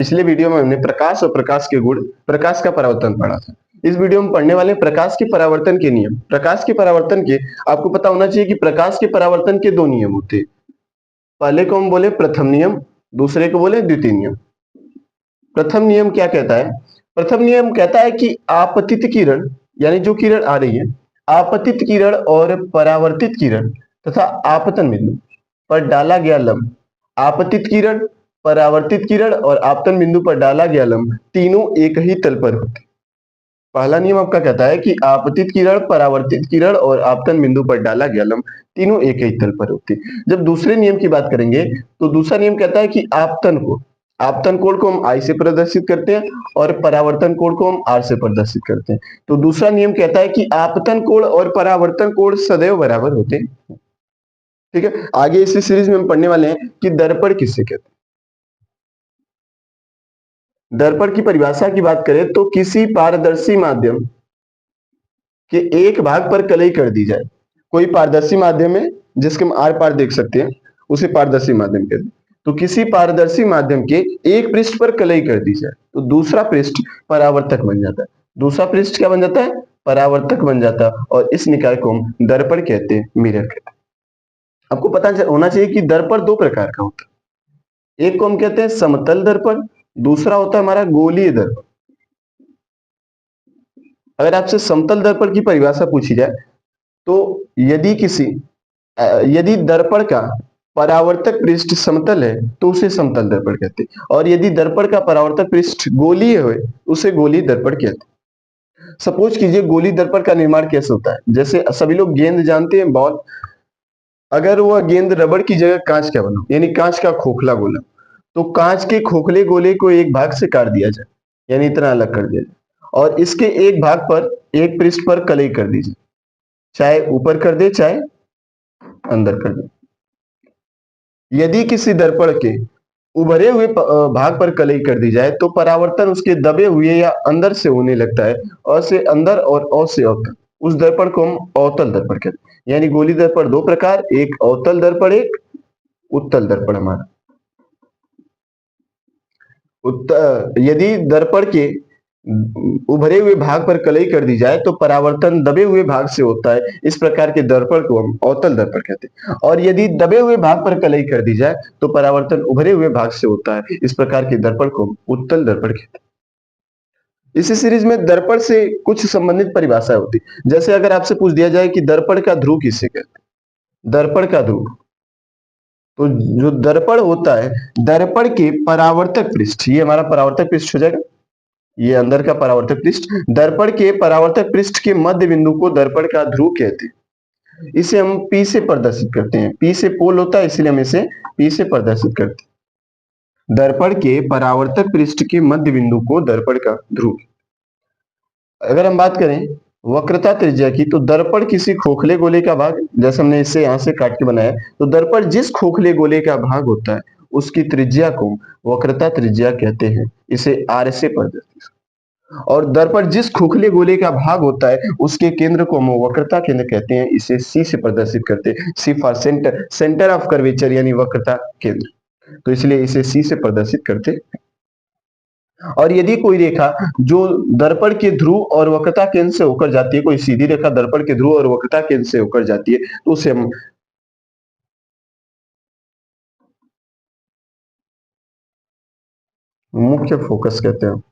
पिछले वीडियो में हमने प्रकाश और प्रकाश के गुण, प्रकाश का परावर्तन पढ़ा था। इस वीडियो में पढ़ने वाले प्रकाश के परावर्तन के नियम। प्रकाश के परावर्तन के आपको पता होना चाहिए कि प्रकाश के परावर्तन के दो नियम होते हैं। पहले को हम बोले प्रथम नियम, दूसरे को बोले द्वितीय नियम। प्रथम नियम क्या कहता है? प्रथम नियम कहता है कि आपतित किरण यानी जो किरण आ रही है, आपतित किरण और परावर्तित किरण तथा आपतन बिंदु पर डाला गया लंब, आपतित किरण, परावर्तित किरण और आपतन बिंदु पर डाला गया लंब तीनों एक ही तल पर होते। पहला नियम आपका कहता है कि आपतित किरण, परावर्तित किरण और आपतन बिंदु पर डाला गया लंब तीनों एक ही तल पर होते। जब दूसरे नियम की बात करेंगे तो दूसरा नियम कहता है कि आपतन कोण को हम I से प्रदर्शित करते हैं और परावर्तन कोण को हम R से प्रदर्शित करते हैं। तो दूसरा नियम कहता है कि आपतन कोण और परावर्तन कोण सदैव बराबर होते हैं। ठीक है, आगे इसी सीरीज में हम पढ़ने वाले हैं कि दर्पण किससे कहते हैं। दर्पण की परिभाषा की बात करें तो किसी पारदर्शी माध्यम के एक भाग पर कलई कर दी जाए। कोई पारदर्शी माध्यम है जिसके हम आर पार देख सकते हैं, उसे पारदर्शी माध्यम कहते हैं। तो किसी पारदर्शी माध्यम के एक पृष्ठ पर कलई कर दी जाए तो दूसरा पृष्ठ परावर्तक बन जाता है। दूसरा पृष्ठ क्या बन जाता है? परावर्तक बन जाता है और इस निकाय को हम दर्पण कहते हैं, मिरर कहते हैं। आपको पता होना चाहिए कि दर्पण दो प्रकार का होता है। एक को हम कहते हैं समतल दर्पण, दूसरा होता है हमारा गोलीय दर्पण। अगर आपसे समतल दर्पण की परिभाषा पूछी जाए तो यदि दर्पण का परावर्तक पृष्ठ समतल है तो उसे समतल दर्पण कहते हैं, और यदि दर्पण का परावर्तक पृष्ठ गोलीय है उसे गोलीय दर्पण कहते हैं। सपोज कीजिए गोलीय दर्पण का निर्माण कैसे होता है। जैसे सभी लोग गेंद जानते हैं, बॉल, अगर वह गेंद रबड़ की जगह कांच का बना यानी कांच का खोखला गोला, तो कांच के खोखले गोले को एक भाग से काट दिया जाए यानी इतना अलग कर दिया जाए और इसके एक भाग पर एक पृष्ठ पर कलई कर दी जाए, चाहे ऊपर कर दे चाहे अंदर कर दे। यदि किसी दर्पण के उभरे हुए भाग पर कलई कर दी जाए तो परावर्तन उसके दबे हुए या अंदर से होने लगता है, अ से अंदर और अ से अवतल। उस दर्पण को हम अवतल दर्पण कहते हैं। यानी गोली दर्पण दो प्रकार, एक अवतल दर्पण, एक उत्तल दर्पण। हमारा यदि दर्पण के उभरे हुए भाग पर कलई कर दी जाए तो परावर्तन दबे हुए भाग से होता है। इस प्रकार के दर्पण को हम अवतल दर्पण कहते हैं। और यदि दबे हुए भाग पर कलई कर दी जाए तो परावर्तन उभरे हुए भाग से होता है। इस प्रकार के दर्पण को हम उत्तल दर्पण कहते हैं। इसी सीरीज में दर्पण से कुछ संबंधित परिभाषाएं होती। जैसे अगर आपसे पूछ दिया जाए कि दर्पण का ध्रुव किसे कहते हैं, दर्पण का ध्रुव, तो जो दर्पण होता है, दर्पण के परावर्तक पृष्ठ, ये हमारा परावर्तक पृष्ठ हो जाएगा, ये अंदर का परावर्तक पृष्ठ, दर्पण के परावर्तक पृष्ठ के मध्य बिंदु को दर्पण का ध्रुव कहते हैं। इसे हम P से प्रदर्शित करते हैं। P से पोल होता है इसलिए हम इसे P से प्रदर्शित करते हैं। दर्पण के परावर्तक पृष्ठ के मध्य बिंदु को दर्पण का ध्रुव। अगर हम बात करें वक्रता त्रिज्या की, तो दर्पण किसी खोखले गोले का भाग, जैसे हमने इसे यहां से काट के बनाया, तो दर्पण जिस खोखले गोले का भाग होता है उसकी त्रिज्या को वक्रता त्रिज्या कहते हैं। इसे R से प्रदर्शित। और दर्पण जिस खोखले गोले का भाग होता है उसके केंद्र को हम वक्रता केंद्र कहते हैं। इसे C से प्रदर्शित करते हैं। C for centre, centre of curvature यानी वक्रता केंद्र, तो इसलिए इसे C से प्रदर्शित करते हैं। और यदि कोई रेखा जो दर्पण के ध्रुव और वक्रता केंद्र से होकर जाती है, कोई सीधी रेखा दर्पण के ध्रुव और वक्रता केंद्र से होकर जाती है, तो उसे हम मुख्य फोकस कहते हैं,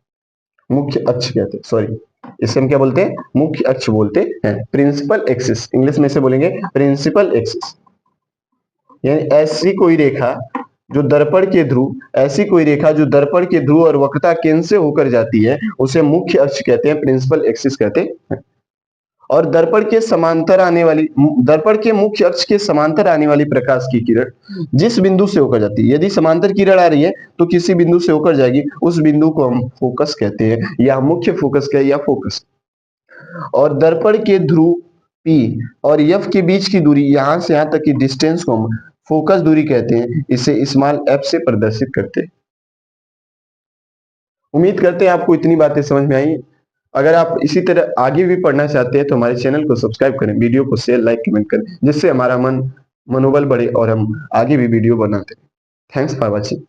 मुख्य अक्ष कहते हैं, सॉरी, इसे हम क्या बोलते हैं? मुख्य अक्ष बोलते हैं। प्रिंसिपल एक्सिस, इंग्लिश में से बोलेंगे प्रिंसिपल एक्सिस। यानी ऐसी कोई रेखा जो दर्पण के ध्रुव और वक्रता केंद्र से होकर जाती है उसे मुख्य अक्ष कहते हैं, प्रिंसिपल एक्सिस कहते हैं। और दर्पण के मुख्य अक्ष के समांतर आने वाली प्रकाश की किरण जिस बिंदु से होकर जाती है, यदि समांतर किरण आ रही है तो किसी बिंदु से होकर जाएगी, उस बिंदु को हम फोकस कहते हैं, या मुख्य फोकस या फोकस। और दर्पण के ध्रुव P और F के बीच की दूरी, यहां से यहां तक की डिस्टेंस को हम फोकस दूरी कहते हैं। इसे स्मॉल f से प्रदर्शित करते हैं। उम्मीद करते हैं आपको इतनी बातें समझ में आई। अगर आप इसी तरह आगे भी पढ़ना चाहते हैं तो हमारे चैनल को सब्सक्राइब करें, वीडियो को शेयर, लाइक, कमेंट करें, जिससे हमारा मनोबल बढ़े और हम आगे भी वीडियो बनाते हैं। Thanks for watching.